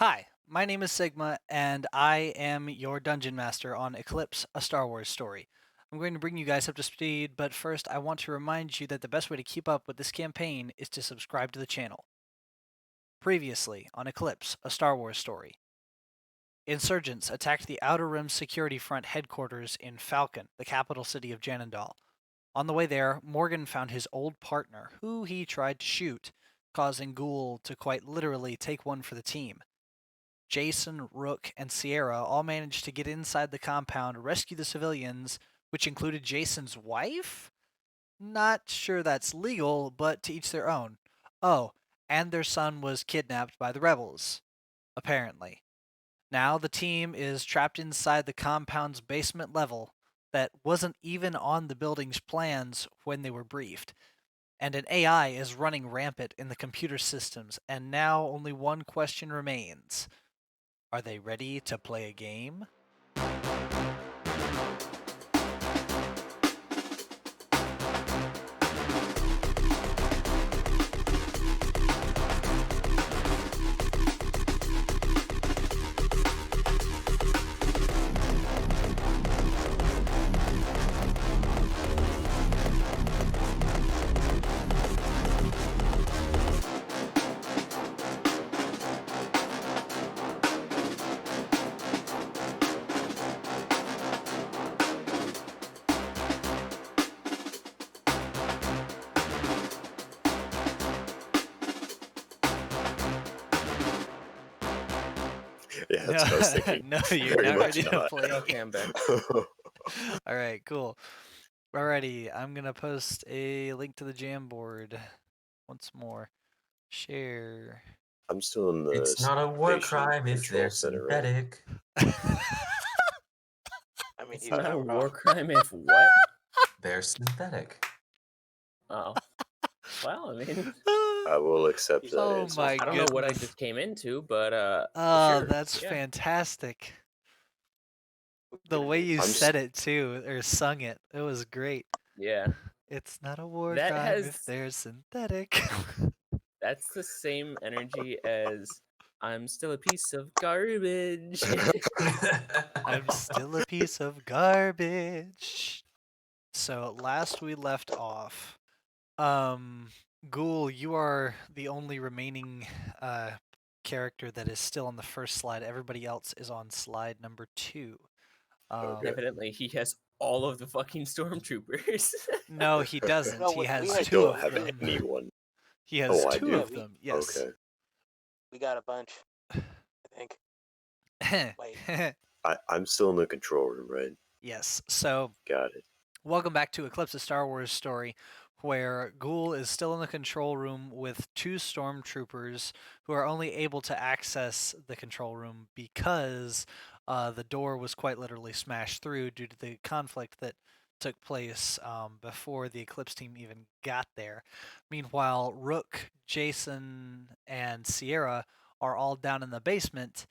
Hi, my name is Sigma, and I am your dungeon master on Eclipse, a Star Wars story. I'm going to bring you guys up to speed, but first I want to remind you that the best way to keep up with this campaign is to subscribe to the channel. Previously on Eclipse, a Star Wars story. Insurgents attacked the Outer Rim Security Front headquarters in Falcon, the capital city of Jannundal. On the way there, Morgan found his old partner, who he tried to shoot, causing Ghoul to quite literally take one for the team. Jason, Rook, and Sierra all managed to get inside the compound, rescue the civilians, which included Jason's wife? Not sure that's legal, but to each their own. Oh, and their son was kidnapped by the rebels, apparently. Now the team is trapped inside the compound's basement level that wasn't even on the building's plans when they were briefed. And an AI is running rampant in the computer systems, and now only one question remains. Are they ready to play a game? Yeah, No, that's what I was thinking. no, you're Very not much ready to not. play a Okay, game. I'm back. All right, cool. Alrighty, I'm gonna post a link to the Jamboard once more. Share. I'm still in the It's not a war station crime if control they're center, right? synthetic. I mean, It's he's not a not war wrong. crime if what? They're synthetic. Oh. Well, I mean, I will accept that Oh answer. my I don't know what I goodness. just came into, but Oh, sure. that's Yeah. fantastic. The Gonna way need- you I'm said it too, or sung it, it was great. Yeah. It's not a war That crime has if they're synthetic. that's the same energy as I'm still a piece of garbage. I'm still a piece of garbage. So last we left off, Ghoul, you are the only remaining character that is still on the first slide. Everybody else is on slide number 2. Okay. Evidently, he has all of the fucking stormtroopers. No, he doesn't. No, He we has had 2 Don't of have them. anyone. He has Oh, I 2 do? of them. Yes. Okay. we got a bunch. I think. Wait. I'm still in the control room, right? Yes. So Got it. welcome back to Eclipse, a Star Wars story, where Ghoul is still in the control room with 2 stormtroopers who are only able to access the control room because the door was quite literally smashed through due to the conflict that took place before the Eclipse team even got there. Meanwhile, Rook, Jason, and Sierra are all down in the basement.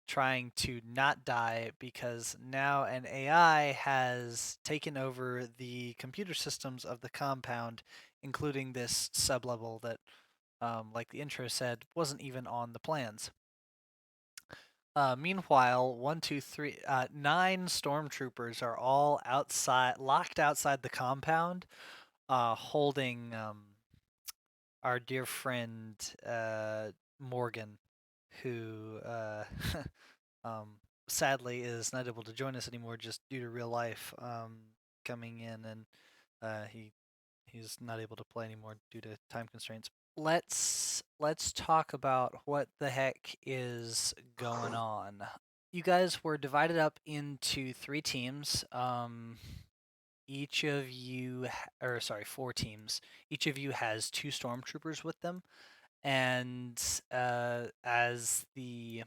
Trying to not die because now an AI has taken over the computer systems of the compound, including this sublevel that, like the intro said, wasn't even on the plans. Meanwhile, 9 stormtroopers are all outside, locked outside the compound, holding our dear friend Morgan, who um, sadly is not able to join us anymore just due to real life coming in, and he's not able to play anymore due to time constraints. Let's talk about what the heck is going on. You guys were divided up into 3 teams. Each of you, or sorry, 4 teams. Each of you has 2 stormtroopers with them, and as the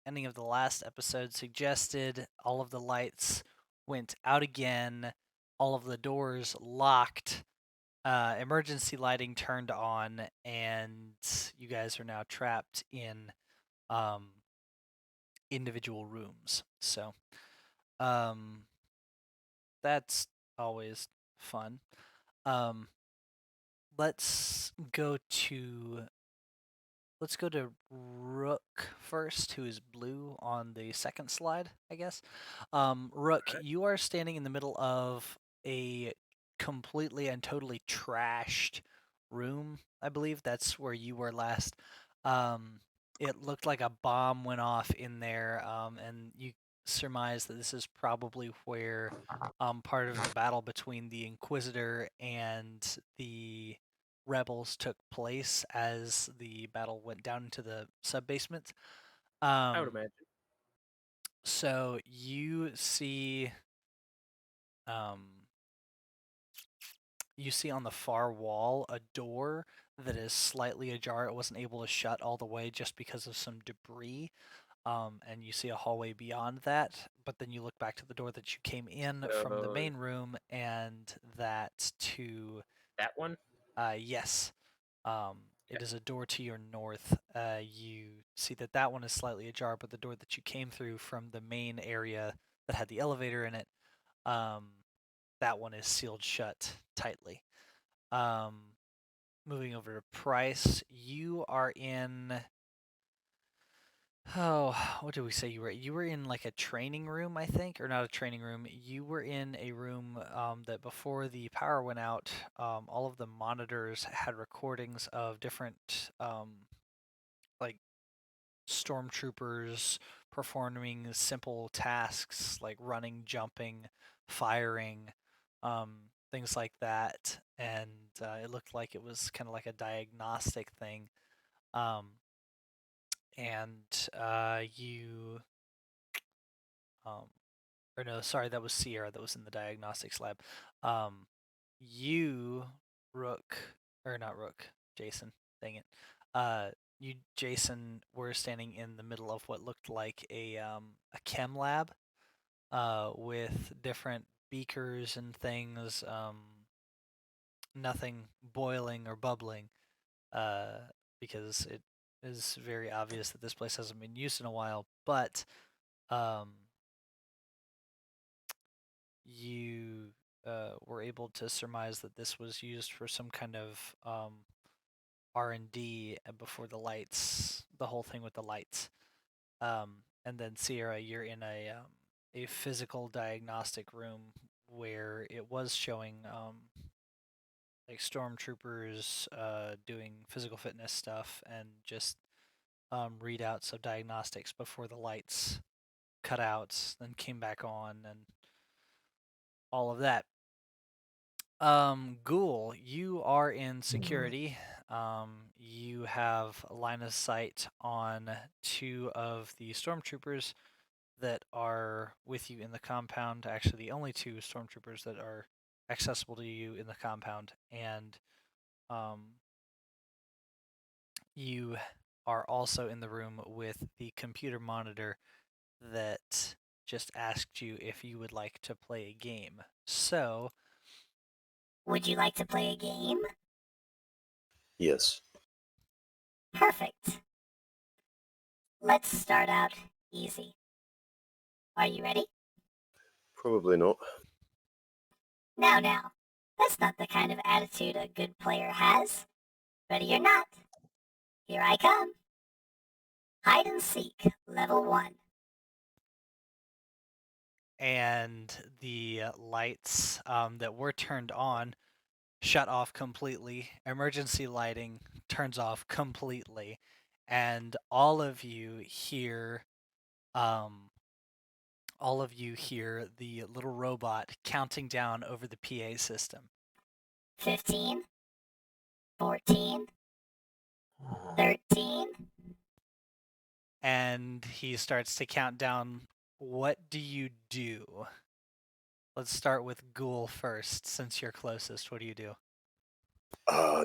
ending of the last episode suggested, all of the lights went out again, all of the doors locked, emergency lighting turned on, and you guys are now trapped in um, individual rooms. So um, that's always fun. Um, let's go to let's go to Rook first, who is blue on the second slide, I guess. Rook, you are standing in the middle of a completely and totally trashed room. I believe that's where you were last. It looked like a bomb went off in there, and you surmise that this is probably where part of the battle between the Inquisitor and the rebels took place as the battle went down into the sub basement. I would Um, imagine. so you see, um, on the far wall a door that is slightly ajar. It wasn't able to shut all the way just because of some debris. And you see a hallway beyond that, but then you look back to the door that you came in from the So main room, and that to that one. yes, it Okay. is a door to your north. You see that that one is slightly ajar, but the door that you came through from the main area that had the elevator in it, um, that one is sealed shut tightly. Um, moving over to Price, you are in. Oh, what did we say you were? You were in like a training room, I think, or not a training room. You were in a room that before the power went out, all of the monitors had recordings of different like stormtroopers performing simple tasks like running, jumping, firing, things like that. And it looked like it was kind of like a diagnostic thing. Um, and you um, or no, sorry, that was Sierra that was in the diagnostics lab. Um, you, Rook, or not Rook, Jason, dang it. You, Jason, were standing in the middle of what looked like a chem lab, with different beakers and things, nothing boiling or bubbling, uh, because it is very obvious that this place hasn't been used in a while, but, um, you were able to surmise that this was used for some kind of R&D before the whole thing with the lights. And then Sierra, you're in a physical diagnostic room where it was showing like stormtroopers doing physical fitness stuff and just readouts of diagnostics before the lights cut out, then came back on, and all of that. Ghoul, you are in security. You have a line of sight on two of the stormtroopers that are with you in the compound. Actually, the only two stormtroopers that are accessible to you in the compound, and um, you are also in the room with the computer monitor that just asked you if you would like to play a game. So, would you like to play a game? Yes. Perfect. Let's start out easy. Are you ready? Probably not. Now, that's not the kind of attitude a good player has. Ready or not, here I come. Hide and seek, level 1. and the lights that were turned on shut off completely. Emergency lighting turns off completely, and um, all of you hear the little robot counting down over the PA system. 15, 14, 13. And he starts to count down. What do you do? Let's start with Ghoul first, since you're closest. What do you do?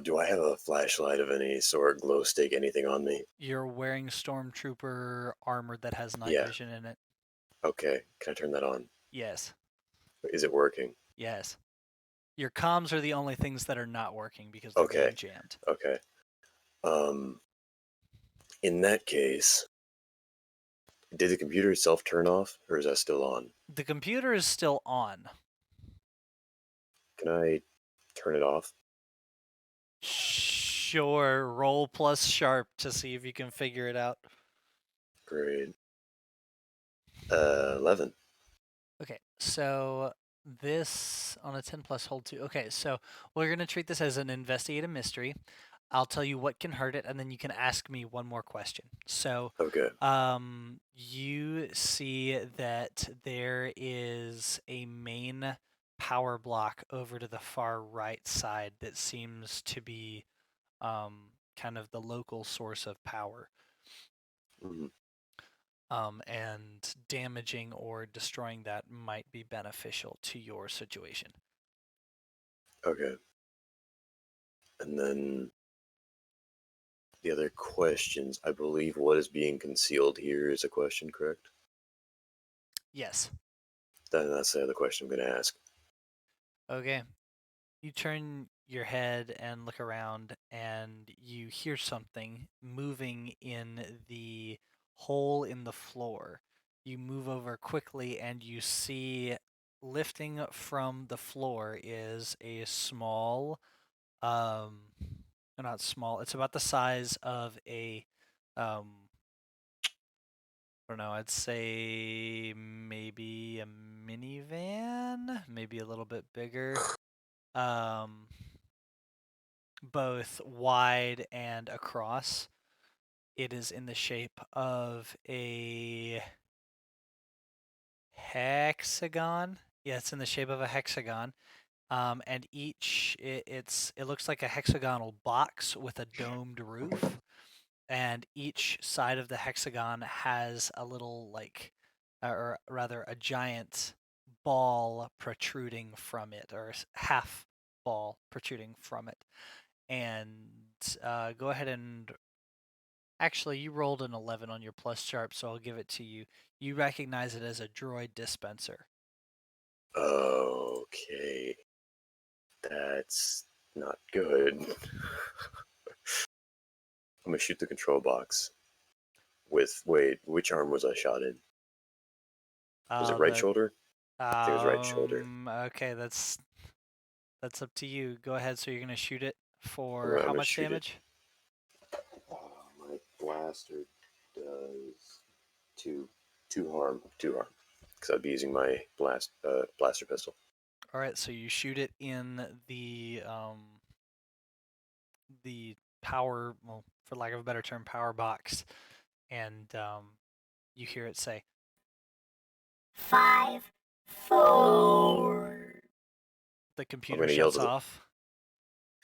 Do I have a flashlight of any sort, glow stick, anything on me? You're wearing stormtrooper armor that has night Yeah. vision in it. Okay. Can I turn that on? Yes. Is it working? Yes. Your comms are the only things that are not working because they're Okay. being jammed. Okay. In that case, did the computer itself turn off, or is that still on? The computer is still on. Can I turn it off? Sure, roll plus sharp to see if you can figure it out. Great. 11. Okay, so this on a 10 plus hold 2. Okay, so we're going to treat this as an investigative mystery. I'll tell you what can hurt it, and then you can ask me one more question. So, Okay. you see that there is a main power block over to the far right side that seems to be kind of the local source of power. Mhm. And damaging or destroying that might be beneficial to your situation. Okay. And then the other questions, I believe what is being concealed here is a question, correct? Yes. Then that's the other question I'm going to ask. Okay. You turn your head and look around, and you hear something moving in the hole in the floor. You move over quickly, and you see lifting from the floor is a small, not small, it's about the size of a, I don't know, I'd say maybe a minivan, maybe a little bit bigger. Um, both wide and across. It is in the shape of a hexagon. Yeah, it's in the shape of a hexagon. And it looks like a hexagonal box with a domed roof. And each side of the hexagon has a little or rather a giant ball protruding from it, or half ball protruding from it. And go ahead and actually, you rolled an 11 on your plus sharp, so I'll give it to you. You recognize it as a droid dispenser. Okay. That's not good. I'm going to shoot the control box. Wait, which arm was I shot in? Was it right The shoulder? I think it was right shoulder. Okay, that's up to you. Go ahead. So you're gonna shoot it I'm for gonna, I'm how gonna much shoot damage? My blaster does two harm, because I'd be using my blaster pistol. All right, so you shoot it in the power, well, for lack of a better term, power box, and you hear it say, 5, 4. the I'm computer gonna yell shuts to the. off,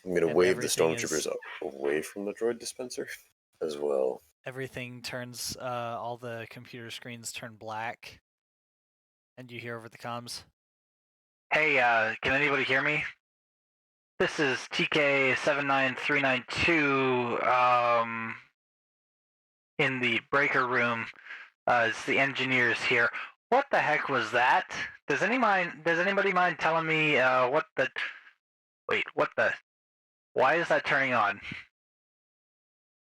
I'm gonna and wave the everything is stormtroopers away from the droid dispenser as well. everything turns, all the computer screens turn black, and you hear over the comms, "Hey, can anybody hear me? This is TK79392, in the breaker room. It's the engineers here. What the heck was that? Does anybody mind telling me, what the, why is that turning on?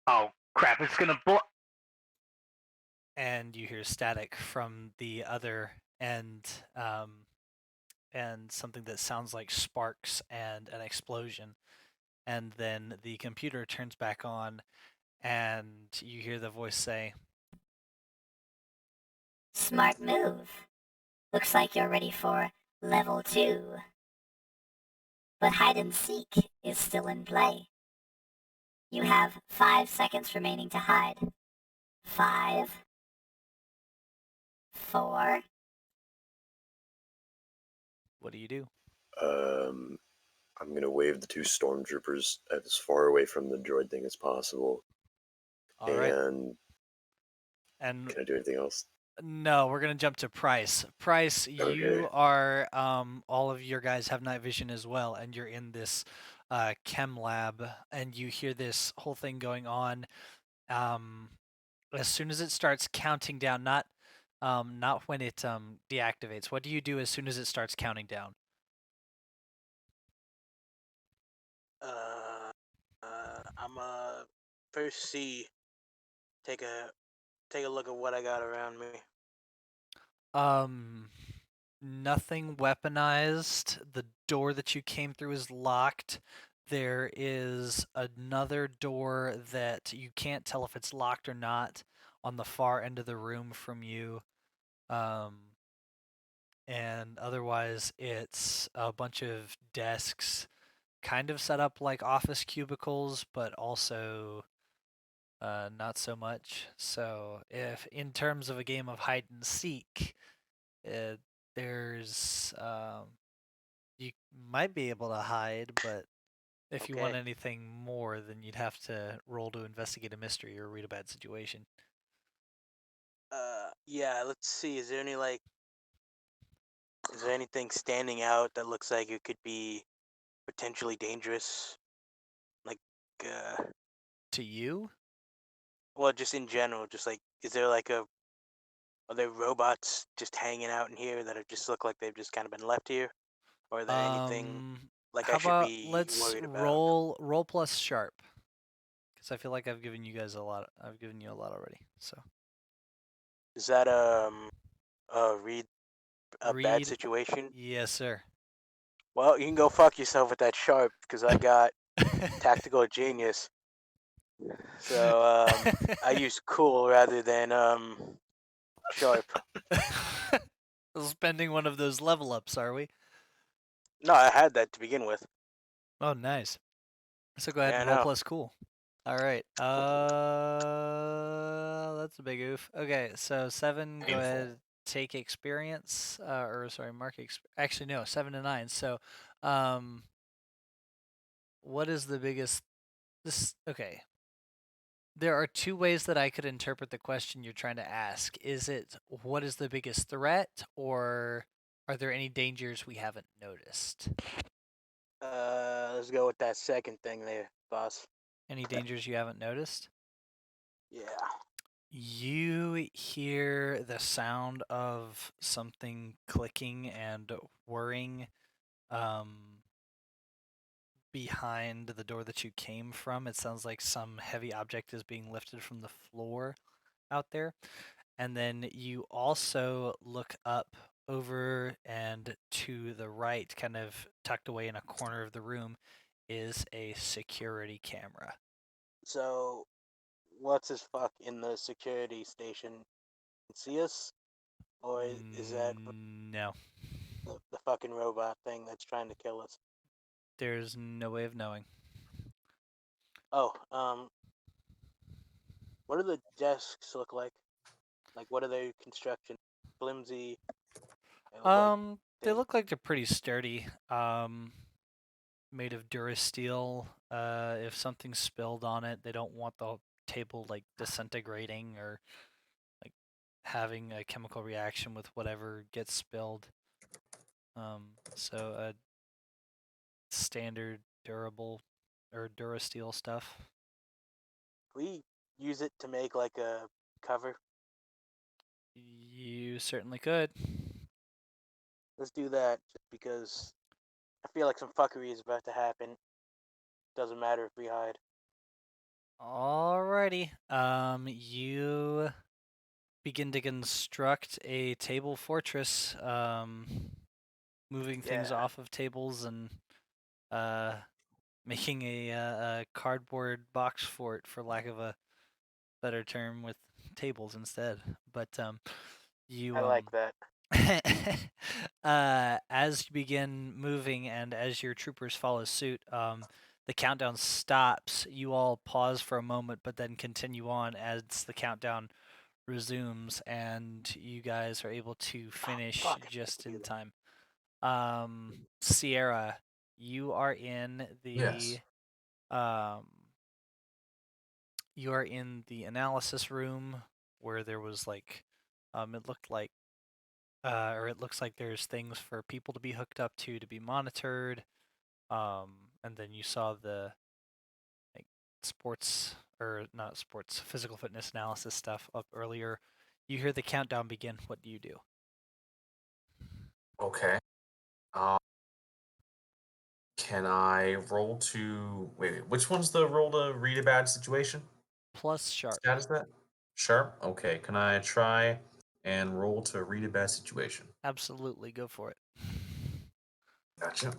Oh, crap, it's gonna blow." And you hear static from the other end, and something that sounds like sparks and an explosion. And then the computer turns back on, and you hear the voice say, Smart move. Looks like you're ready for level 2. But hide and seek is still in play. You have 5 seconds remaining to hide. 5, 4. "What do you do?" I'm gonna wave the two stormtroopers as far away from the droid thing as possible. All right. And And can I do anything else? no, we're gonna jump to Price. Price, you Okay. are all of your guys have night vision as well, and you're in this chem lab, and you hear this whole thing going on. Um, as soon as it starts counting down, not when it deactivates. What do you do as soon as it starts counting down? I'm first see. Take a look at what I got around me. Nothing weaponized. The door that you came through is locked. there is another door that you can't tell if it's locked or not on the far end of the room from you. And otherwise, it's a bunch of desks kind of set up like office cubicles, but also not so much. So, if in terms of a game of hide and seek, there's you might be able to hide, but if you want Okay. anything more, then you'd have to roll to investigate a mystery or read a bad situation. Yeah. Let's see. Is there anything standing out that looks like it could be potentially dangerous? Like, uh, To you? well, just in general, just like, is there are there robots just hanging out in here that are just look like they've just kind of been left here? Or are there anything like How I should about be let's worried about? roll plus sharp, because I feel like I've given you guys a lot. I've given you a lot already. So Is that read a bad read, situation? yes, sir. Well, you can go fuck yourself with that sharp because I got tactical genius. So I use cool rather than sharp. Spending one of those level ups, are we? No, I had that to begin with. Oh, nice. So go ahead Yeah, I and roll know. plus cool. All right. That's a big oof. Okay, so 7. Go Painful. ahead, take experience. Or sorry, mark. Actually, no, 7 to 9. So, um, what is the biggest? This okay. There are two ways that I could interpret the question you're trying to ask. Is it what is the biggest threat, or are there any dangers we haven't noticed? Let's go with that second thing there, boss. Any dangers you haven't noticed? Yeah. You hear the sound of something clicking and whirring behind the door that you came from. It sounds like some heavy object is being lifted from the floor out there. And then you also look up over and to the right, kind of tucked away in a corner of the room, is a security camera. So, what's his fuck in the security station? See us? Or is that No, the fucking robot thing that's trying to kill us? there's no way of knowing. Oh, what do the desks look like? Like, what are their construction? Flimsy? They look like They they. look like they're pretty sturdy. Made of Durasteel. If something's spilled on it, they don't want the table like disintegrating or like having a chemical reaction with whatever gets spilled. So standard durable or Durasteel stuff. We use it to make like a cover. You certainly could. Let's do that just because I feel like some fuckery is about to happen. Doesn't matter if we hide. Alrighty. You begin to construct a table fortress. Moving things Yeah. off of tables and making a cardboard box fort, for lack of a better term, with tables instead. But you I like that. as you begin moving and as your troopers follow suit, the countdown stops. You all pause for a moment, but then continue on as the countdown resumes, and you guys are able to finish Fuck. just in time. Sierra, you are in the Yes. um, you are in the analysis room where there was like, it looked like, or it looks like there's things for people to be hooked up to be monitored. And then you saw the like sports or not sports, physical fitness analysis stuff up earlier. You hear the countdown begin. What do you do? Okay. Um, can I roll to wait? Which one's the roll to read a bad situation? Plus sharp. Stat is that? Sharp. Okay. Can I try and roll to read a bad situation? Absolutely, go for it. Gotcha.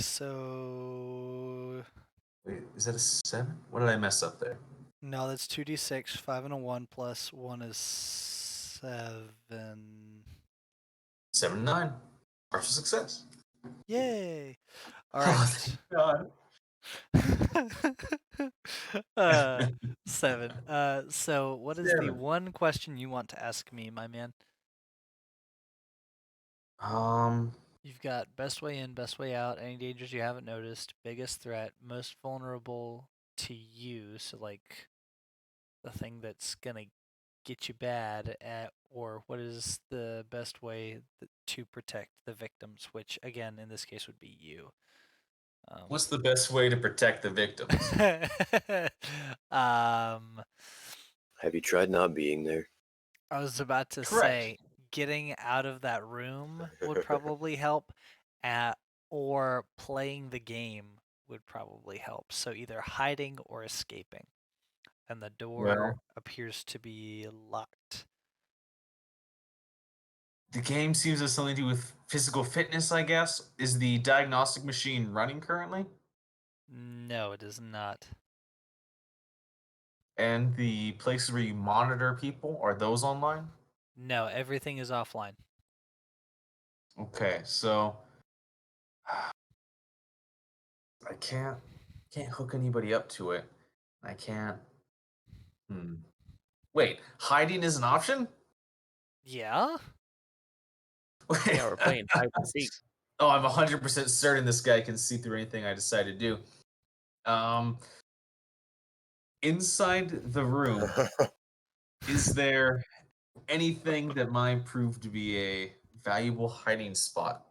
so Wait, is that a 7? What did I mess up there? no, that's 2d6. 5 and a 1 plus 1 is 7. 7 and 9. Partial success. Yay! All Oh, right. thank God. 7. So what is the 7. one question you want to ask me, my man? You've got best way in, best way out, any dangers you haven't noticed, biggest threat, most vulnerable to you, so like the thing that's gonna get you bad at, or what is the best way to protect the victims, which again in this case would be you. What's the best way to protect the victims? um, Have you tried not being there? I was about to Correct. say getting out of that room would probably help, or playing the game would probably help. So either hiding or escaping, and the door Well, appears to be locked. the game seems to have something to do with physical fitness, I guess. Is the diagnostic machine running currently? No, it is not. And the places where you monitor people, are those online? No, everything is offline. Okay, so I can't hook anybody up to it. I can't. Wait, hiding is an option? Yeah? Wait. Yeah, we're playing hide and seek. Oh, I'm 100% certain this guy can see through anything I decide to do. Inside the room, is there anything that might prove to be a valuable hiding spot?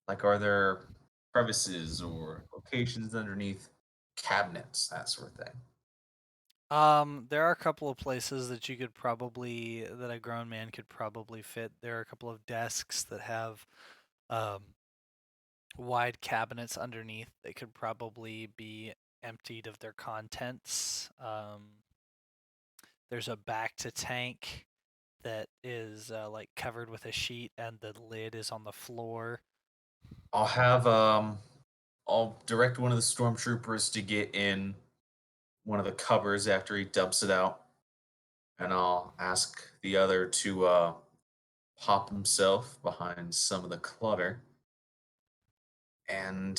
Like, are there crevices or locations underneath cabinets, that sort of thing? There are a couple of places that that a grown man could probably fit. There are a couple of desks that have um wide cabinets underneath that could probably be emptied of their contents. There's a back to tank that is like covered with a sheet and the lid is on the floor. I'll direct one of the stormtroopers to get in one of the covers after he dumps it out, and I'll ask the other to pop himself behind some of the clutter. And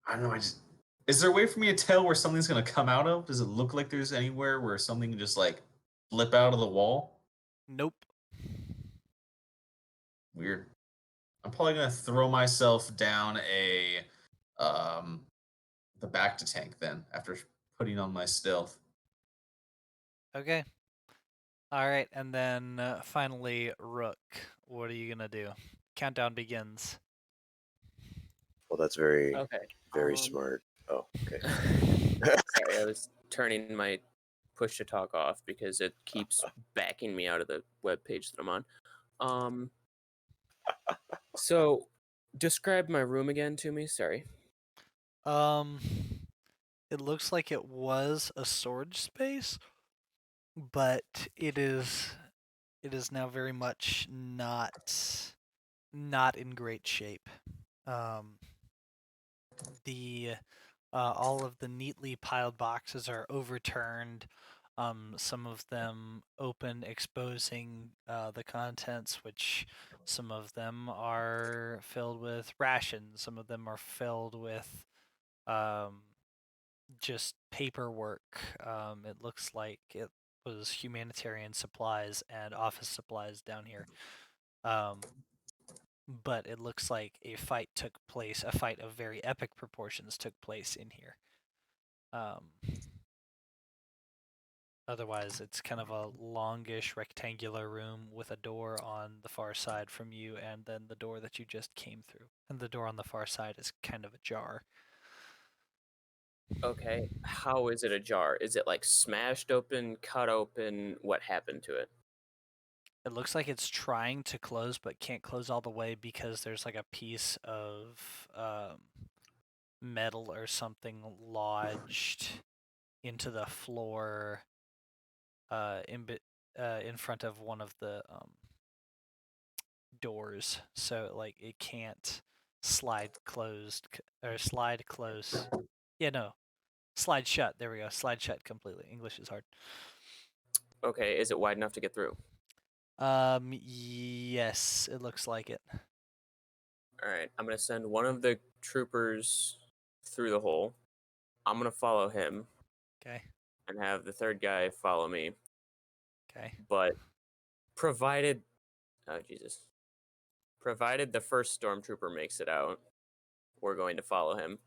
I don't know. Is there a way for me to tell where something's gonna come out of? Does it look like there's anywhere where something can just like flip out of the wall? Nope. Weird. I'm probably gonna throw myself down the back to tank then after putting on my stealth. Okay. All right, and then finally, Rook. What are you gonna do? Countdown begins. Well, that's very, Okay. very smart. Oh, okay. Sorry, I was turning my push to talk off because it keeps backing me out of the web page that I'm on. So describe my room again to me. Sorry. Um, it looks like it was a storage space, but it is now very much not in great shape. Um, the all of the neatly piled boxes are overturned. Some of them open, exposing the contents, which some of them are filled with rations. Some of them are filled with um, just paperwork. It looks like it was humanitarian supplies and office supplies down here. But it looks like a fight took place, a fight of very epic proportions took place in here. Um, Otherwise, it's kind of a longish rectangular room with a door on the far side from you, and then the door that you just came through. And the door on the far side is kind of ajar. Okay. How is it ajar? Is it like smashed open, cut open? What happened to it? It looks like it's trying to close, but can't close all the way because there's like a piece of metal or something lodged into the floor in front of one of the doors, so like it can't slide closed or slide close. Yeah, no, slide shut. There we go. Slide shut completely. English is hard. Okay, is it wide enough to get through? Yes, it looks like it. All right, I'm gonna send one of the troopers through the hole. I'm gonna follow him Okay. and have the third guy follow me. Okay. But provided, oh Jesus, provided the first stormtrooper makes it out, we're going to follow him.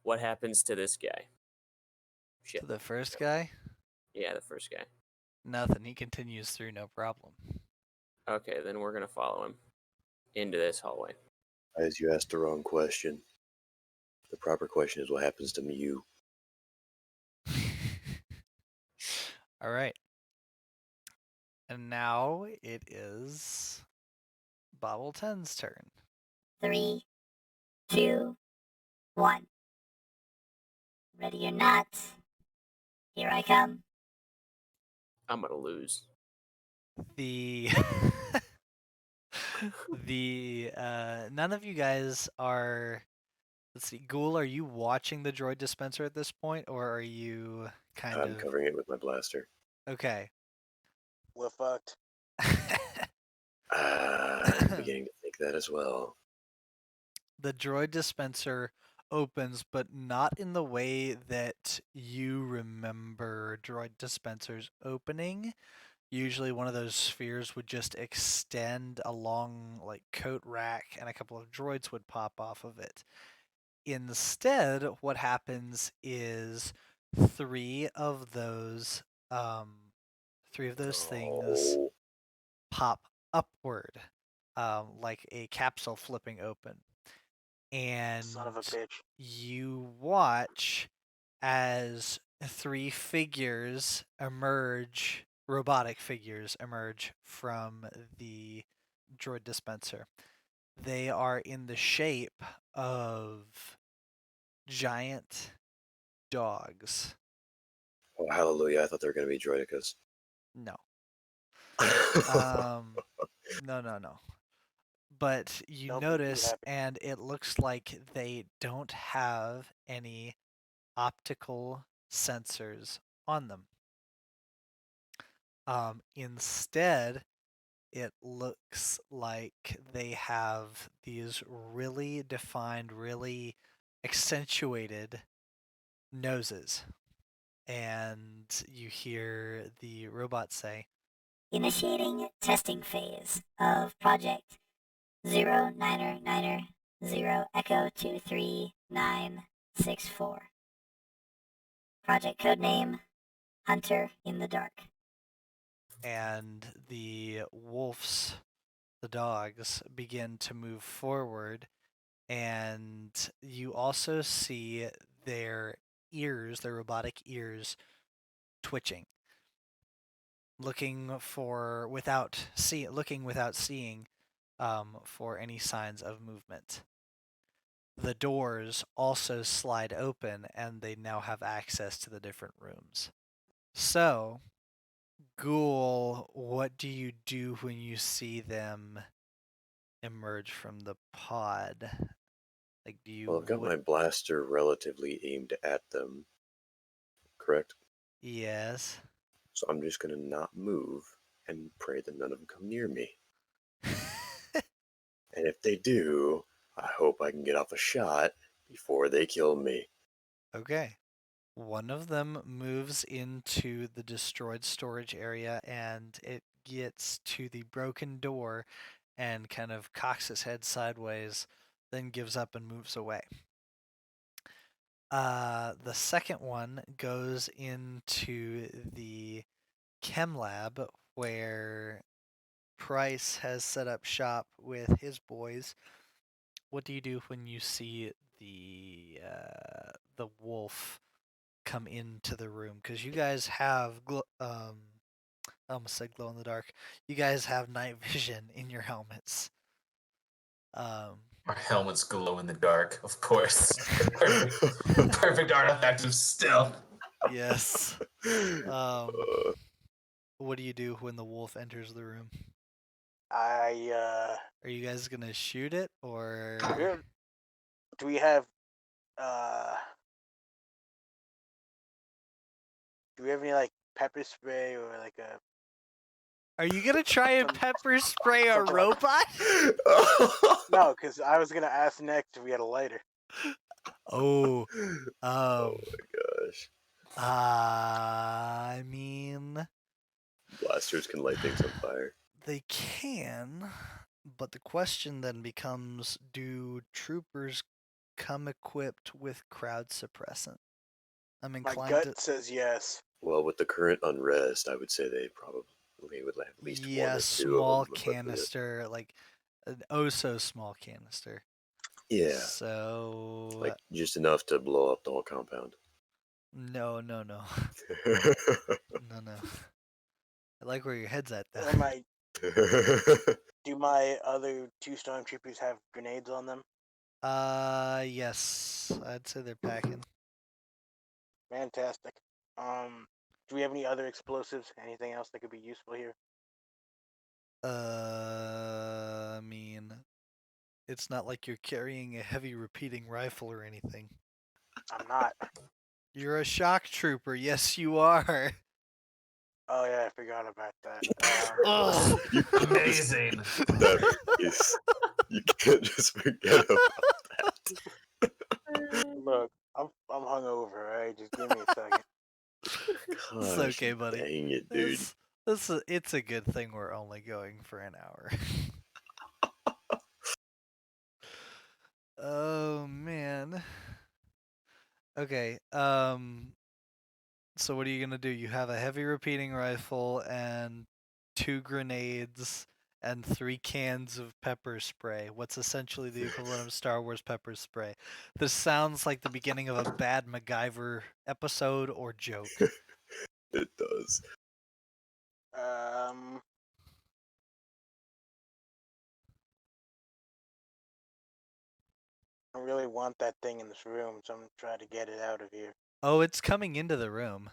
What happens to this guy? Shit. To the first guy, Yeah, the first guy. nothing. He continues through, no problem. Okay, then we're gonna follow him into this hallway. As you asked the wrong question. The proper question is what happens to Mew. All right. And now it is Bobble 10's turn. 3, 2, 1. Ready or not, here I come. I'm gonna lose. The none of you guys are. Let's see, Ghoul, are you watching the droid dispenser at this point, or are you kind I'm of covering it with my blaster. okay? We're fucked. I'm beginning to think that as well. The droid dispenser opens, but not in the way that you remember droid dispensers opening. Usually one of those spheres would just extend along like coat rack and a couple of droids would pop off of it. Instead, what happens is three of those things Oh, pop upward, like a capsule flipping open. And Son of a bitch. you watch as three figures emerge, robotic figures emerge from the droid dispenser. They are in the shape of giant dogs. oh, hallelujah. I thought they were going to be droidicas. No. No. But you Don't be too notice, happy. and it looks like they don't have any optical sensors on them. Instead, it looks like they have these really defined, really accentuated noses. And you hear the robot say, Initiating testing phase of Project 0990 Echo 23964. Project codename Hunter in the Dark. and the wolves, the dogs, begin to move forward. And you also see their ears, their robotic ears, twitching, looking without seeing for any signs of movement. The doors also slide open, and they now have access to the different rooms. So, Ghoul, what do you do when you see them emerge from the pod? Like, do you? Well, I've got my blaster relatively aimed at them, correct? Yes. So I'm just going to not move and pray that none of them come near me. And if they do, I hope I can get off a shot before they kill me. Okay. One of them moves into the destroyed storage area, and it gets to the broken door and kind of cocks its head sideways, then gives up and moves away. The second one goes into the chem lab where Price has set up shop with his boys. What do you do when you see the wolf come into the room? Because you guys have I almost said glow in the dark. You guys have night vision in your helmets. Our helmets glow in the dark, of course. Perfect artifact of stealth. Yes. What do you do when the wolf enters the room? I Are you guys gonna shoot it or? do we have uh do we have any like pepper spray or like a Are you gonna try and Some- pepper spray a something like- robot? no? Because I was gonna ask next if we had a lighter. Oh, Oh my gosh. I mean, Blasters can light things on fire. they can, but the question then becomes: do troopers come equipped with crowd suppressant? I'm My inclined gut to. says yes. Well, with the current unrest, I would say they probably would have at least Yeah, one or two small of them equipped with it. canister, like an oh so small canister. Yeah, So like just enough to blow up the whole compound. no. No. I like where your head's at though. Am I? Do my other two stormtroopers have grenades on them? Yes, I'd say they're packing. Fantastic. Do we have any other explosives? Anything else that could be useful here? I mean, it's not like you're carrying a heavy repeating rifle or anything. I'm not. You're a shock trooper. Yes, you are. Oh yeah, I forgot about that. Ugh. Amazing. That is, you can't just forget about Look, I'm hungover. Right, just give me a second. It's Gosh, okay, buddy. Dang it, dude. It's a good thing we're only going for an hour. Oh man. Okay. So what are you gonna do? You have a heavy repeating rifle and 2 grenades and 3 cans of pepper spray. What's essentially the equivalent of Star Wars pepper spray. This sounds like the beginning of a bad MacGyver episode or joke. It does. I really want that thing in this room, so I'm gonna try to get it out of here. Oh, it's coming into the room.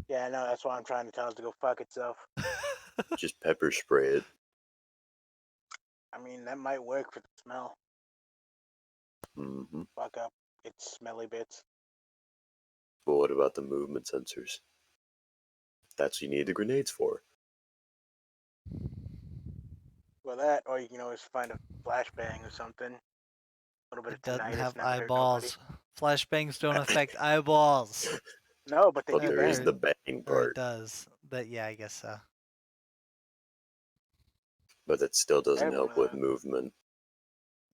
Yeah, I know. That's why I'm trying to tell it to go fuck itself. Just pepper spray it. I mean, that might work for the smell. Mm-hmm. Fuck up its smelly bits. But what about the movement sensors? That's what you need the grenades for. Well, that, or you can always find a flashbang or something. A little bit It of doesn't tinnitus, have never hurt nobody. eyeballs. Flashbangs don't affect eyeballs. No, but they But do there is bang. the bang Or it part. does. But yeah, I guess so. But that still doesn't Hey, help with movement.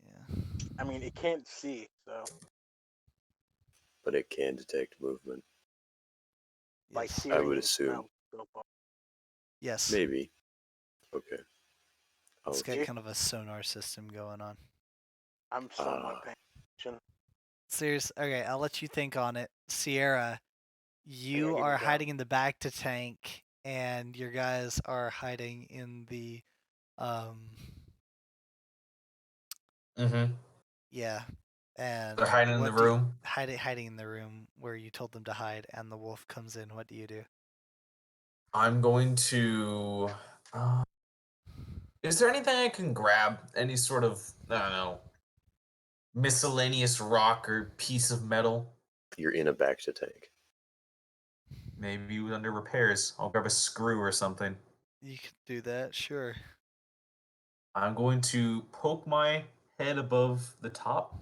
Yeah. I mean, it can't see, so But it can detect movement. by Yes. searing would the assume. smell so far. Yes. Maybe. Okay. It's got Yeah. kind of a sonar system going on. I'm somewhat paying attention. Serious. Okay, I'll let you think on it. Sierra, you get are it down. hiding in the back to tank, and your guys are hiding in the, Mm-hmm. yeah. And They're hiding in the room. Hiding in the room where you told them to hide, and the wolf comes in. What do you do? I'm going to. Is there anything I can grab? Any sort of, I don't know, miscellaneous rock or piece of metal? You're in a back to tank. Maybe under repairs. I'll grab a screw or something. You can do that, sure. I'm going to poke my head above the top.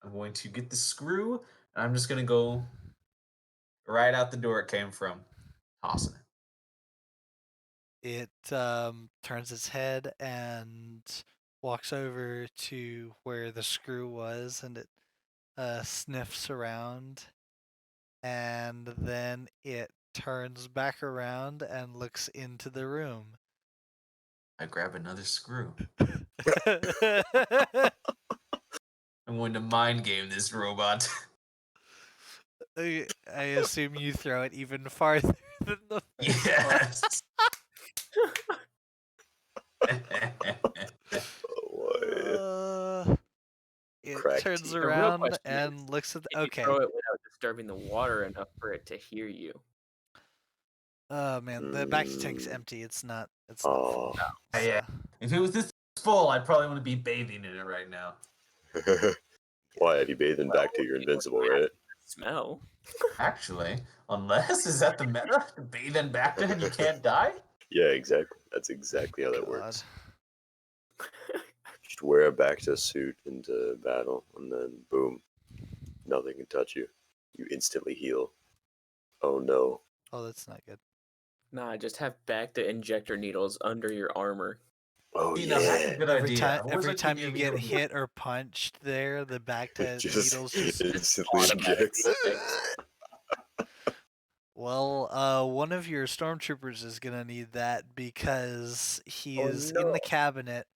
I'm going to get the screw, and I'm just going to go right out the door it came from. Tossing it. It turns its head and walks over to where the screw was, and it sniffs around, and then it turns back around and looks into the room. I grab another screw. I'm going to mind game this robot. I assume you throw it even farther than the first Yes. Oh, it Crack turns teeth. The real around question and is, looks at. Can you Okay, throw it without disturbing the water enough for it to hear you? Oh man, the back to tank's Mm. empty. It's not. It's not Oh. full. Yeah. So, If it was this full, I'd probably want to be bathing in it right now. Why, if you bathe in back to you're invincible, right? Smell. Actually, unless is that the meta? Bathe in Bacta and you can't die? Yeah, exactly. That's exactly how that God. works. Just wear a Bacta suit into battle, and then boom, nothing can touch you. You instantly heal. Oh no. Oh, that's not good. Nah, just have Bacta injector needles under your armor. Oh You know, that's a yeah. good Every idea. time, I've always every liked the time idea you of get being able to- hit or punched, there, the back to It just needles just. instantly injects. Well, one of your stormtroopers is gonna need that because he Oh, is in no. the cabinet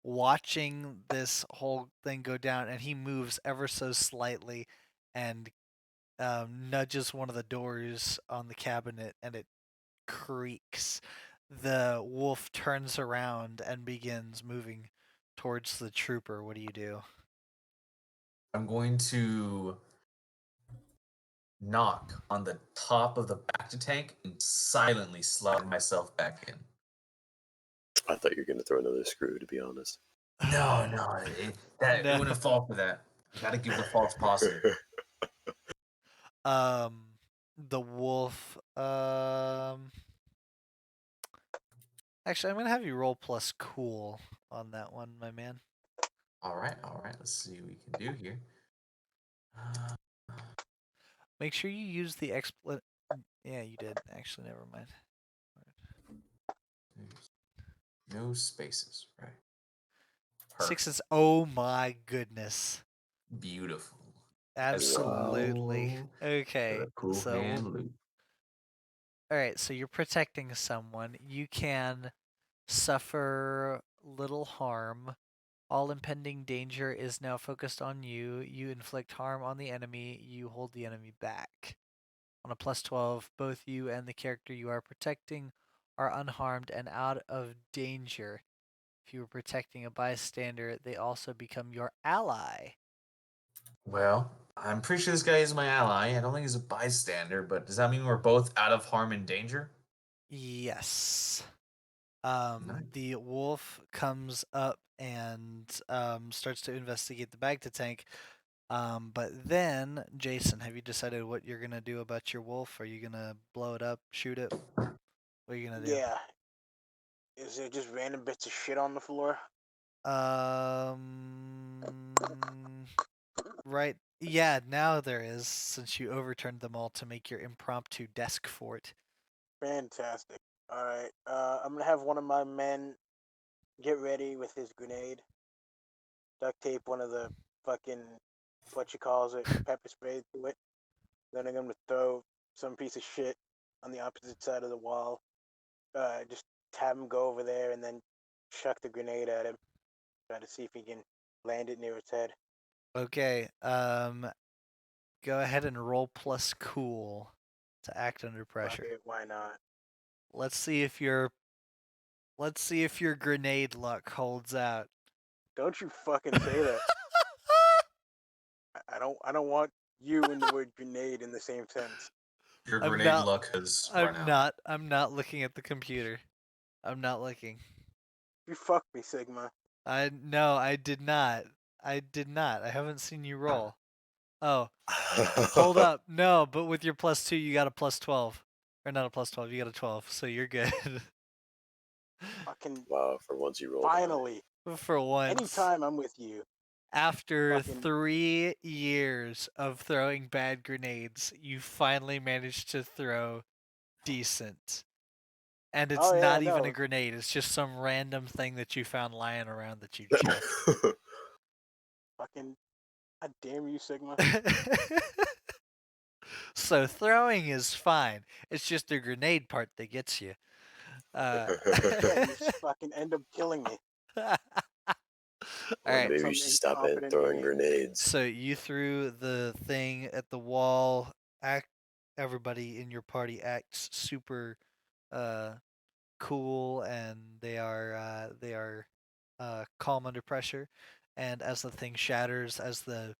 watching this whole thing go down, and he moves ever so slightly and nudges one of the doors on the cabinet, and it creaks. The wolf turns around and begins moving towards the trooper. What do you do? I'm going to knock on the top of the Bacta tank and silently slide myself back in. I thought you were gonna throw another screw, to be honest. No, it No. wouldn't fall for that. You gotta give the false positive. The wolf. Actually, I'm gonna have you roll plus cool on that one, my man. All right. Let's see what we can do here. Make sure you use the expl. Yeah, you did. Actually, never mind. No spaces, right? Sixes. Oh my goodness. Beautiful. Absolutely. Wow. Okay. Cool So, hand loop. all right. So you're protecting someone. You can suffer little harm. All impending danger is now focused on you. You inflict harm on the enemy. You hold the enemy back. On a plus 12, both you and the character you are protecting are unharmed and out of danger. If you were protecting a bystander, they also become your ally. Well, I'm pretty sure this guy is my ally. I don't think he's a bystander, but does that mean we're both out of harm and danger? Yes. Nice. The wolf comes up and starts to investigate the Baghdad tank. But then, Jason, have you decided what you're gonna do about your wolf? Are you gonna blow it up, shoot it? What are you gonna do? Yeah. Is there just random bits of shit on the floor? Right. Yeah, now there is, since you overturned them all to make your impromptu desk fort. Fantastic. All right. I'm gonna have one of my men get ready with his grenade. Duct tape one of the fucking pepper spray to it. Then I'm gonna throw some piece of shit on the opposite side of the wall. Just have him go over there and then chuck the grenade at him. Try to see if he can land it near its head. Okay, go ahead and roll plus cool to act under Fuck pressure. it, why not? Let's see if your grenade luck holds out. Don't you fucking say that. I don't want you and the word grenade in the same sentence. Your I'm grenade not- luck has run out. I'm not looking at the computer. I'm not looking. You fuck me, Sigma. No, I did not. I did not. I haven't seen you roll. Oh, hold up. No, but with your plus 2, you got a plus 12. Or not a plus 12, you got a 12, so you're good. Fucking Wow, for once you rolled high. finally. For once. Anytime I'm with you. After Fucking- 3 years of throwing bad grenades, you finally managed to throw decent. And it's Oh, yeah, not even no. a grenade, it's just some random thing that you found lying around that you chucked. Fucking God damn you, Sigma. So throwing is fine. It's just the grenade part that gets you. Yeah, you just fucking end up killing me. Well, Alright, maybe Some you should stop incompetent throwing idiot. grenades. so you threw the thing at the wall. Everybody in your party acts super cool, and they are calm under pressure. And as the thing shatters, as the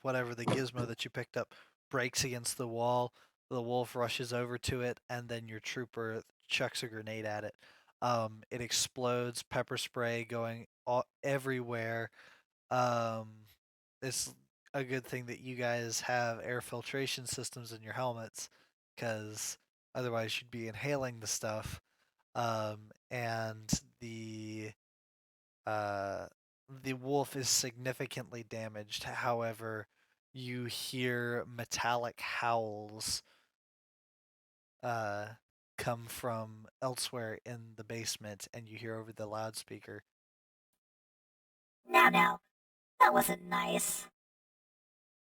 whatever the gizmo that you picked up breaks against the wall, The wolf rushes over to it, and then your trooper chucks a grenade at it. It explodes, pepper spray going everywhere. It's a good thing that you guys have air filtration systems in your helmets, because otherwise you'd be inhaling the stuff. And uh, the wolf is significantly damaged. However, you hear metallic howls uh, come from elsewhere in the basement, and you hear over the loudspeaker. Now, that wasn't nice.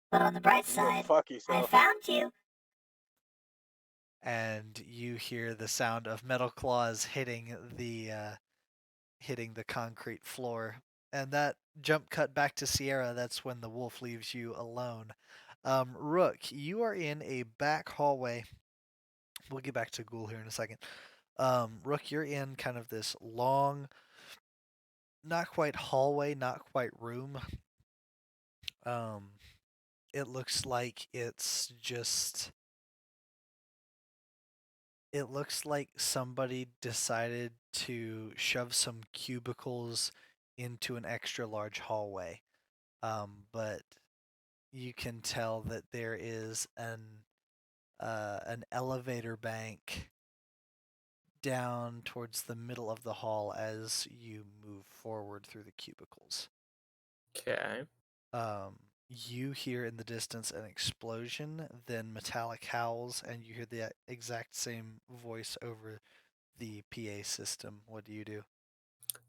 But on the bright You can go side, fuck I yourself. found you. And you hear the sound of metal claws hitting the concrete floor. And that jump cut back to Sierra. That's when the wolf leaves you alone. Rook, you are in a back hallway. We'll get back to Ghoul here in a second. Rook, you're in kind of this long, not quite hallway, not quite room. It looks like it looks like somebody decided to shove some cubicles into an extra large hallway. But you can tell that there is an elevator bank down towards the middle of the hall as you move forward through the cubicles. Okay. You hear in the distance an explosion, then metallic howls, and you hear the exact same voice over the PA system. What do you do?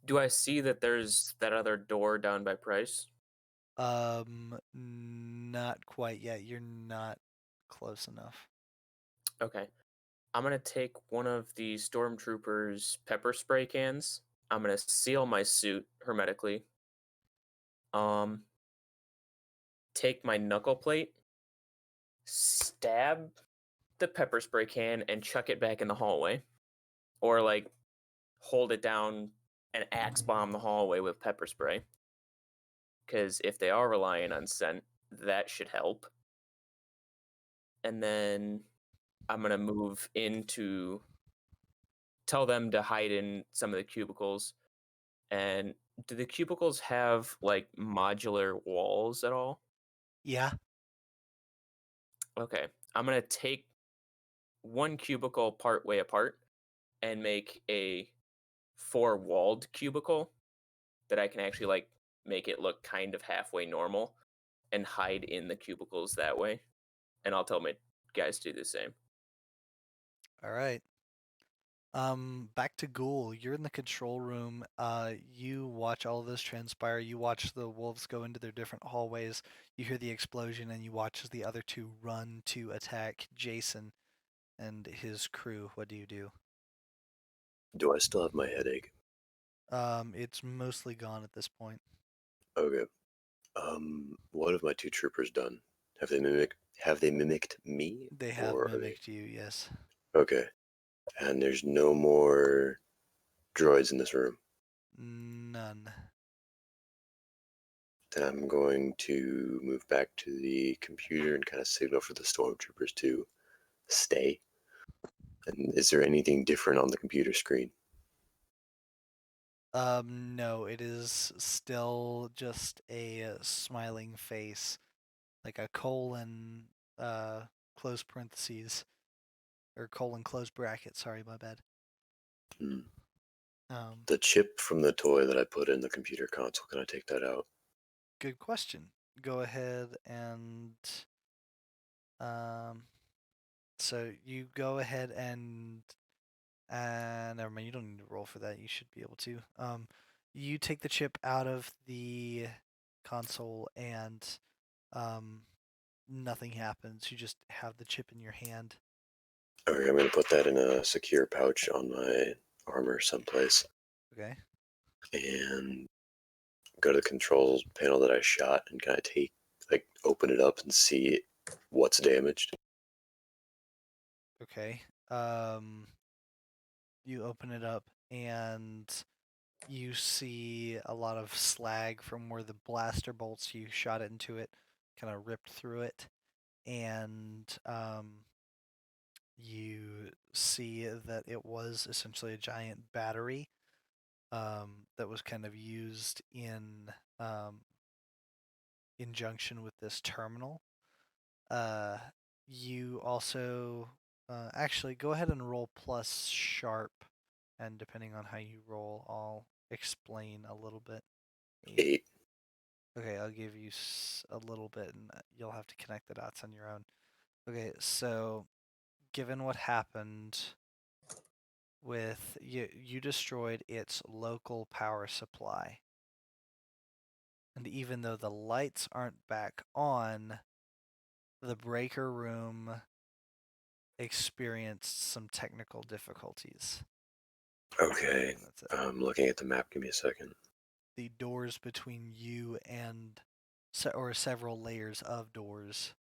Do I see that there's that other door down by Price? Not quite yet. You're not close enough. Okay. I'm gonna take one of the stormtroopers' pepper spray cans. I'm gonna seal my suit hermetically. Um, take my knuckle plate, stab the pepper spray can, and chuck it back in the hallway, or like hold it down and axe bomb the hallway with pepper spray. Because if they are relying on scent, that should help. And then I'm gonna move into tell them to hide in some of the cubicles. And do the cubicles have like modular walls at all? Yeah. Okay. I'm gonna take one cubicle part way apart and make a four walled cubicle that I can actually like make it look kind of halfway normal and hide in the cubicles that way. And I'll tell my guys to do the same. All right. Back to Ghoul. You're in the control room. You watch all of this transpire. You watch the wolves go into their different hallways. You hear the explosion, and you watch as the other two run to attack Jason and his crew. What do you do? Do I still have my headache? It's mostly gone at this point. Okay. What have my two troopers done? Have they mimicked me? They have Or are they mimicked you, yes. okay? And there's no more droids in this room. None. Then I'm going to move back to the computer and kind of signal for the stormtroopers to stay. And is there anything different on the computer screen? No, it is still just a smiling face, like a colon, close parentheses, or colon close bracket. Sorry, my bad. Hmm. Um, The chip from the toy that I put in the computer console, can I take that out? Good question. Go ahead and um, so you go ahead and never mind. You don't need to roll for that. You should be able to. You take the chip out of the console and um, nothing happens. You just have the chip in your hand. Okay, I'm going to put that in a secure pouch on my armor someplace. Okay. And go to the controls panel that I shot and kind of open it up and see what's damaged. Okay. You open it up and you see a lot of slag from where the blaster bolts you shot into it kind of ripped through it, and you see that it was essentially a giant battery that was kind of used in conjunction with this terminal. You also actually go ahead and roll plus sharp, and depending on how you roll, I'll explain a little bit. 8. Okay, I'll give you a little bit, and you'll have to connect the dots on your own. Okay, so given what happened with you destroyed its local power supply. And even though the lights aren't back on, the breaker room experienced some technical difficulties. Okay. That's it. I'm looking at the map. Give me a second. The doors between you and or several layers of doors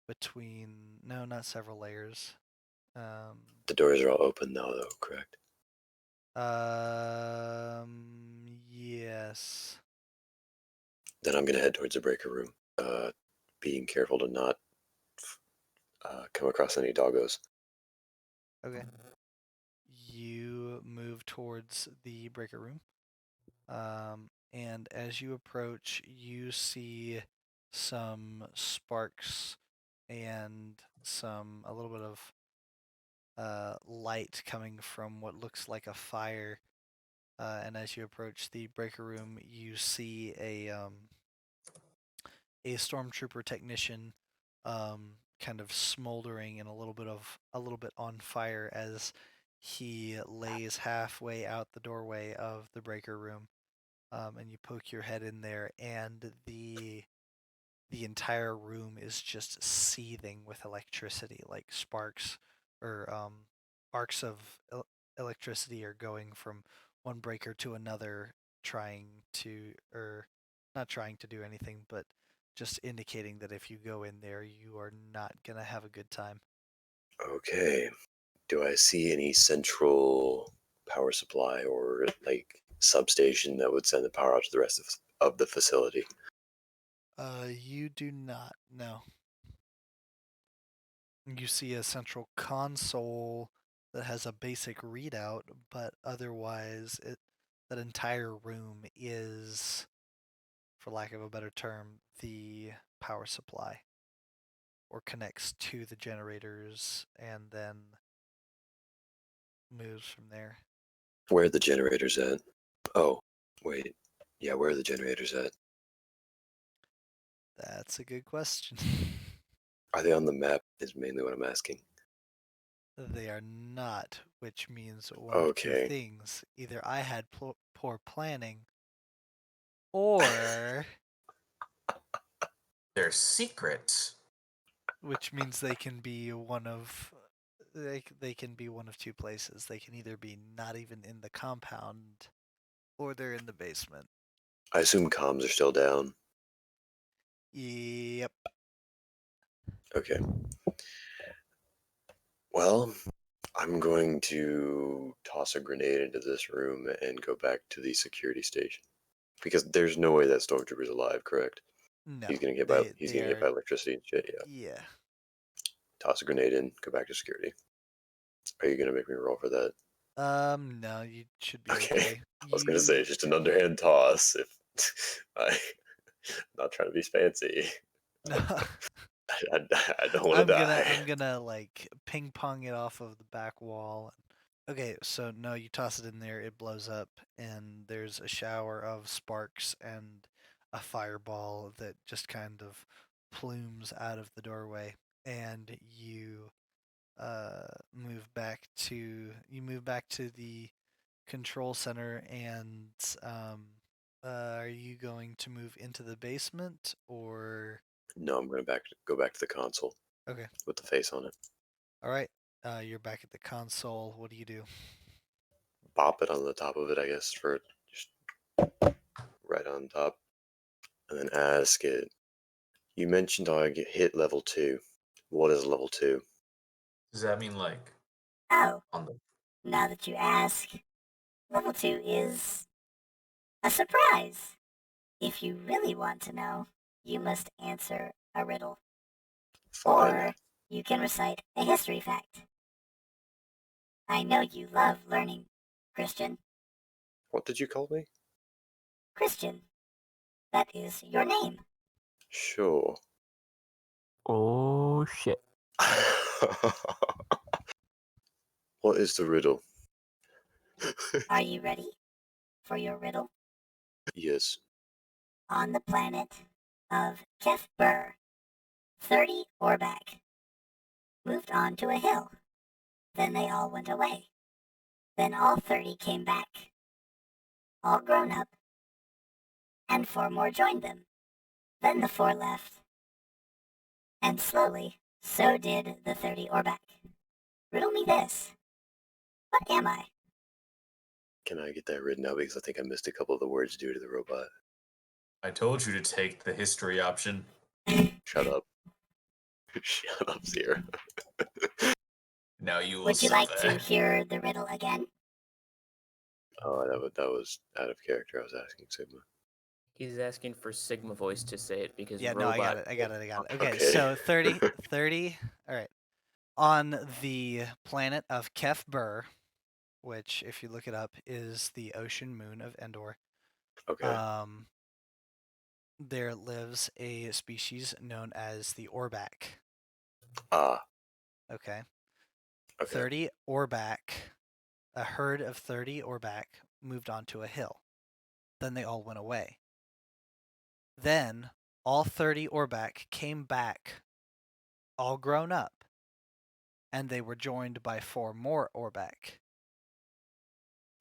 between not several layers. The doors are all open now, though, correct? Yes. Then I'm going to head towards the breaker room, being careful to not come across any doggos. Okay. You move towards the breaker room. And as you approach, you see some sparks and a little bit of light coming from what looks like a fire. And as you approach the breaker room, you see a stormtrooper technician kind of smoldering and a little bit on fire as he lays halfway out the doorway of the breaker room. And you poke your head in there, and the entire room is just seething with electricity, like sparks or arcs of electricity are going from one breaker to another, not trying to do anything, but just indicating that if you go in there, you are not gonna have a good time. Okay. Do I see any central power supply or like substation that would send the power out to the rest of the facility? You do not. No. You see a central console that has a basic readout, but otherwise that entire room is, for lack of a better term, the power supply, or connects to the generators and then moves from there. Where are the generators at? Oh, wait. Yeah, where are the generators at? That's a good question. Are they on the map? Is mainly what I'm asking. They are not, which means one of two Okay. things. Either I had poor planning, or They're secrets. which means they can be one of two places. They can either be not even in the compound, or they're in the basement. I assume comms are still down. Yep. Okay. Well, I'm going to toss a grenade into this room and go back to the security station. Because there's no way that stormtrooper's alive, correct? No. He's gonna get They hit are. by electricity and shit, yeah. Yeah. Toss a grenade in, go back to security. Are you gonna make me roll for that? No, you should be Okay. okay. I was gonna say it's just an underhand toss if I'm not trying to be fancy. No. I don't wanna die. I'm gonna like ping pong it off of the back wall. Okay, so no, you toss it in there, it blows up, and there's a shower of sparks and a fireball that just kind of plumes out of the doorway, and you move back to the control center. And are you going to move into the basement, or? No, I'm gonna go back to the console Okay. with the face on it. All right. You're back at the console. What do you do? Bop it on the top of it, I guess, for just right on top. And then ask it. You mentioned I get hit level 2. What is level 2? Does that mean like Oh, on the now that you ask, level 2 is a surprise. If you really want to know, you must answer a riddle. Fine. Or you can recite a history fact. I know you love learning, Christian. What did you call me? Christian. That is your name. Sure. Oh shit. What is the riddle? Are you ready for your riddle? Yes. On the planet of Kef-Bur, 30 Orback moved on to a hill. Then they all went away. Then all 30 came back, all grown up, and 4 more joined them. Then the 4 left, and slowly, so did the 30 Orback. Riddle me this. What am I? Can I get that written out? Because I think I missed a couple of the words due to the robot. I told you to take the history option. Shut up. Shut up, Zero. Now you will Would you like to suffer. hear the riddle again? Oh, that was out of character. I was asking Sigma. He's asking for Sigma voice to say it because Yeah, no, I got robot. it. Okay, Okay. so 30. All right. On the planet of Kef-Bur, which, if you look it up, is the ocean moon of Endor, Okay. there lives a species known as the Orback. Ah. Okay. Okay. 30 Orback, a herd of 30 Orback moved onto a hill. Then they all went away. Then all 30 Orback came back, all grown up, and they were joined by 4 more Orback.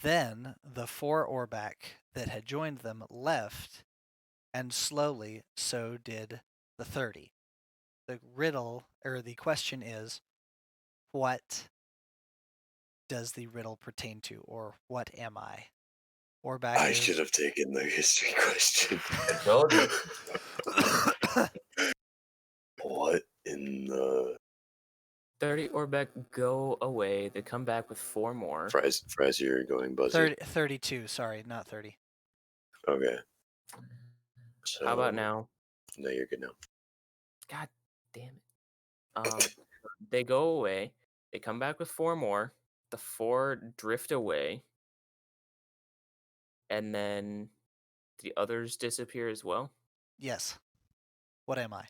Then the 4 Orback that had joined them left, and slowly so did the 30. The riddle, or the question is, what does the riddle pertain to, or what am I? Orback I is... should have taken the history question. I told you. What in the 30 Orbeck go away. They come back with 4 more. fries? You're going buzzy. 32, sorry, not 30. Okay. So How about now? No, you're good now. God damn it. They go away. They come back with 4 more. The 4 drift away. And then the others disappear as well. Yes. What am I?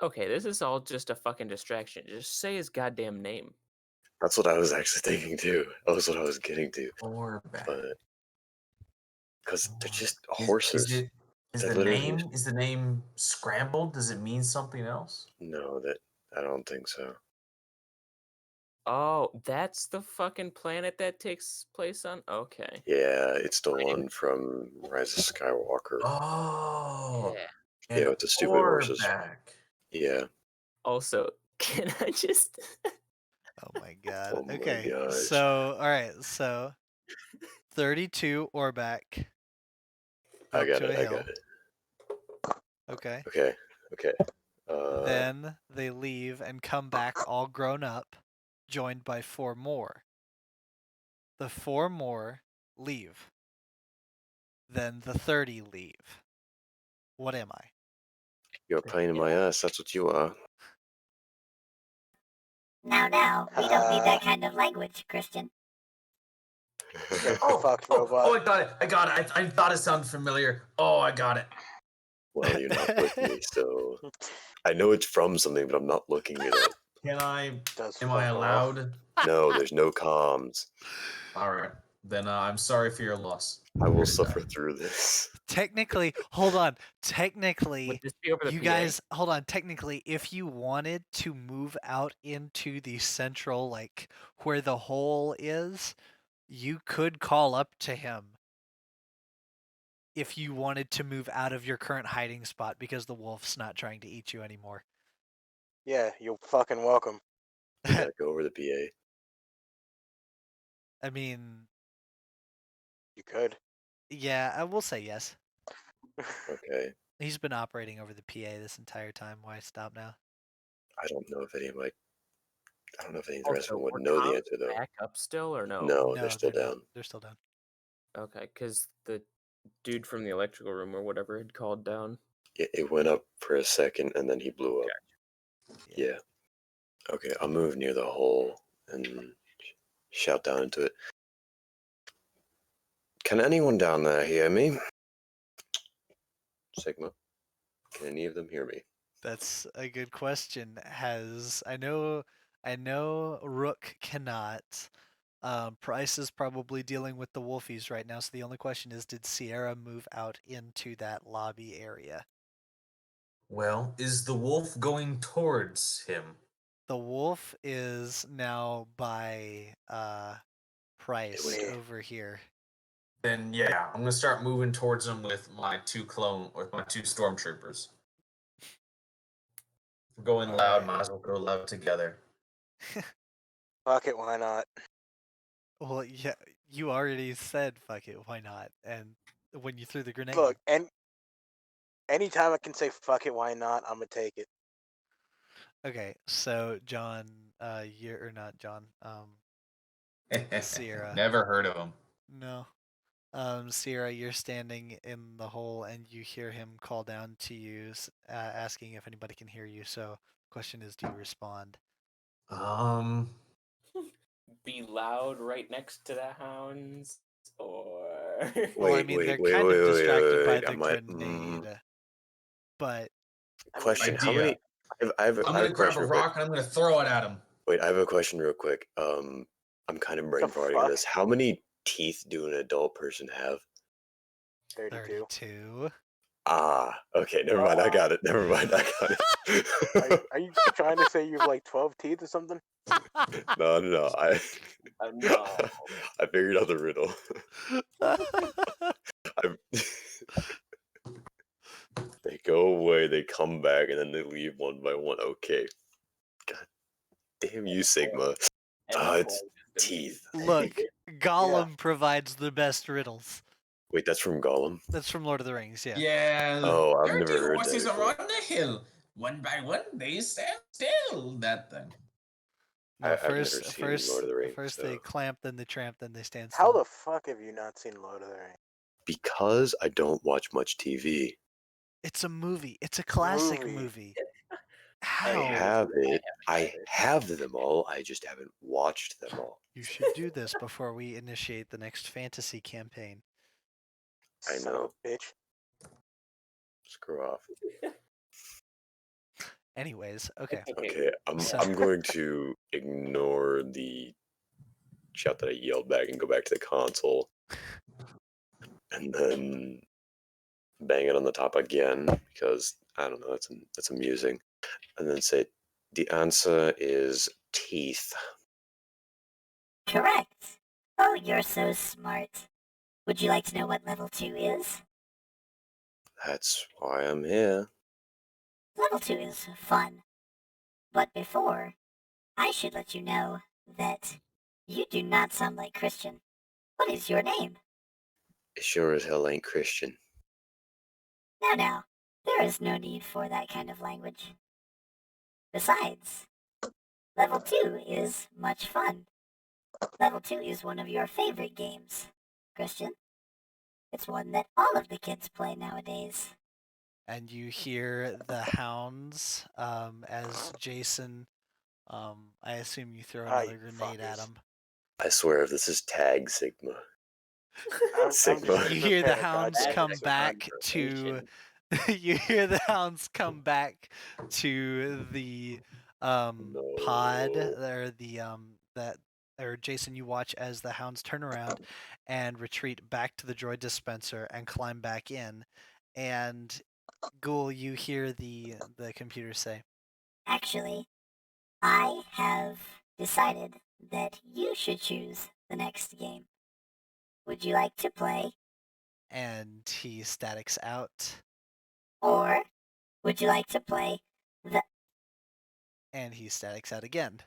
Okay, this is all just a fucking distraction. Just say his goddamn name. That's what I was actually thinking too. That was what I was getting to. Orback. But because they're just Is horses. They're literally the name scrambled? Does it mean something else? No, that I don't think so. Oh, that's the fucking planet that takes place on? Okay. Yeah, it's the one from Rise of Skywalker. Oh, Yeah. Yeah, with the stupid horses. Orback. Yeah. Also, can I just... Oh my god. Oh my Okay, gosh. so, alright, so 32 Orback I up got to it. a I hill. got it. Okay. Okay. Okay. Then they leave and come back all grown up, joined by 4 more. The 4 more leave. Then the 30 leave. What am I? You're a pain in my ass. That's what you are. Now, we don't need that kind of language, Christian. Fuck, robot. I got it. I got it. I thought it sounded familiar. Oh, I got it. Well, you're not with me, so I know it's from something, but I'm not looking it up. Am I Does allowed? No, there's no comms. All right. Then I'm sorry for your loss. I will suffer through this. Technically, hold on. Technically, Would this be over the you PA? guys, hold on. Technically, if you wanted to move out into the central, like where the hole is, you could call up to him if you wanted to move out of your current hiding spot because the wolf's not trying to eat you anymore. Yeah, you're fucking welcome. You gotta go over the PA. I mean, You could. yeah, I will say yes. Okay. He's been operating over the PA this entire time. Why stop now? I don't know if any of the rest of Also, them would were know the comms answer though. back up still or no? No, they're still not. down. They're still down. Okay, because the dude from the electrical room or whatever had called down. It went up for a second and then he blew up. Yeah. Okay, I'll move near the hole and shout down into it. Can anyone down there hear me? Sigma, can any of them hear me? That's a good question. I know Rook cannot. Price is probably dealing with the Wolfies right now, so the only question is, did Sierra move out into that lobby area? Well, is the wolf going towards him? The wolf is now by Price wait. over here. Then yeah, I'm gonna start moving towards him with my two stormtroopers. If we're going loud, Alright. might as well go loud together. Fuck it, why not? Well, yeah, you already said fuck it, why not? And when you threw the grenade. Look, and anytime I can say fuck it, why not, I'm gonna take it. Okay, so John, you're or not John, Sierra. Never heard of him. No. Sierra, you're standing in the hole and you hear him call down to you, asking if anybody can hear you. So, question is, do you respond? Be loud right next to the hounds, or Well, I Wait, mean, wait, they're wait, kind wait, of wait, distracted wait, by wait. the I might. grenade, but Question: How Idea. many? I have I'm a gonna grab question a real quick. rock and I'm gonna throw it at him. Wait, I have a question real quick. I'm kind of brain farting fuck? this. How many teeth do an adult person have? 32. 32. Ah, okay, never mind. I got it. Never mind. I got it. Are you trying to say you have like 12 teeth or something? No. no. I figured out the riddle. They go away, they come back, and then they leave one by one. Okay. God damn you, Sigma. It's teeth. Look, Gollum provides the best riddles. Wait, that's from Gollum? That's from Lord of the Rings, yeah. Yeah. Oh, I've 30 never heard that horses before. are on the hill. One by one, they stand still. That thing. No, I've never seen Lord of the Rings. first So. they clamp, then they tramp, then they stand How still. the fuck have you not seen Lord of the Rings? Because I don't watch much TV. It's a movie. It's a classic movie. I How? have it. I have them all. I just haven't watched them all. You should do this before we initiate the next fantasy campaign. I Son know. of a bitch. Screw off. Anyways, okay. Okay, So- I'm going to ignore the shout that I yelled back and go back to the console. And then bang it on the top again because I don't know, that's amusing. And then say the answer is teeth. Correct. Oh, you're so smart. Would you like to know what level 2 is? That's why I'm here. Level 2 is fun. But before, I should let you know that you do not sound like Christian. What is your name? It sure as hell ain't Christian. Now, there is no need for that kind of language. Besides, level 2 is much fun. Level 2 is one of your favorite games, Christian. It's one that all of the kids play nowadays. And you hear the hounds as Jason, I assume you throw another grenade at him. I swear, if this is tag Sigma. Sigma. You hear the hounds come back to. You hear the hounds come back to the pod or the that or Jason, you watch as the hounds turn around and retreat back to the droid dispenser and climb back in, and Ghoul, you hear the computer say, Actually, I have decided that you should choose the next game. Would you like to play? and he statics out, Or would you like to play the... and he statics out again.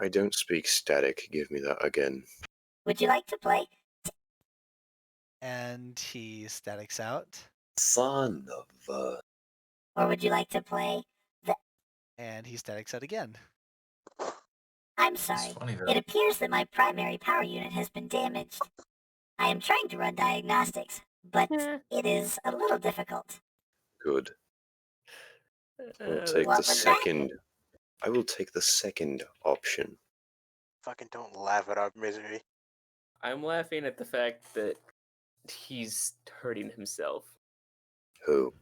I don't speak static. Give me that again. Would you like to play... And he statics out, Son of a... Or would you like to play the... and he statics out again. I'm It's sorry. funny though. It appears that my primary power unit has been damaged. I am trying to run diagnostics, but it is a little difficult. Good. I will take What the was that? second. I will take the second option. Fucking don't laugh at our misery. I'm laughing at the fact that he's hurting himself. Who?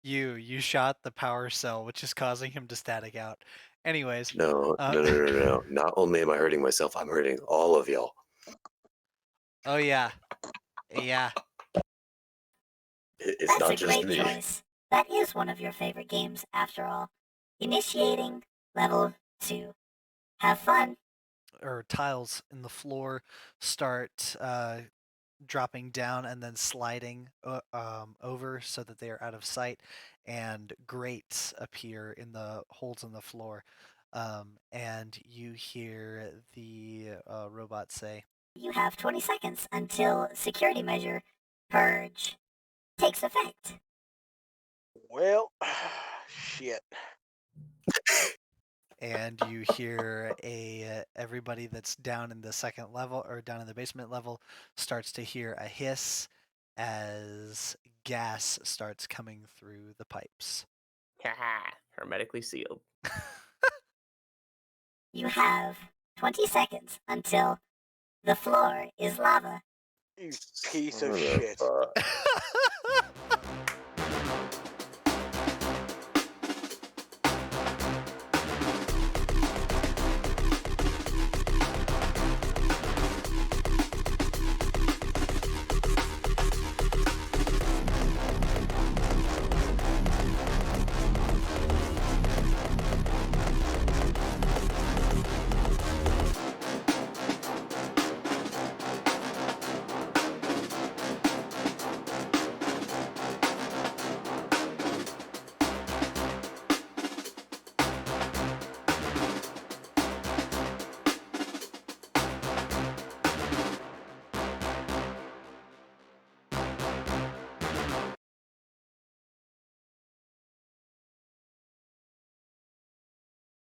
You shot the power cell, which is causing him to static out. Anyways, No, Uh, no. Not only am I hurting myself, I'm hurting all of y'all. oh yeah, yeah. It's That's not a just great me. choice. That is one of your favorite games, after all. Initiating level 2. Have fun. Or tiles in the floor start dropping down and then sliding over so that they are out of sight, and grates appear in the holes in the floor. And you hear the robot say, You have 20 seconds until security measure purge takes effect. Well, shit. and you hear everybody that's down in the second level or down in the basement level starts to hear a hiss as gas starts coming through the pipes. Haha, hermetically sealed. You have 20 seconds until the floor is lava. You piece Son of of shit. a-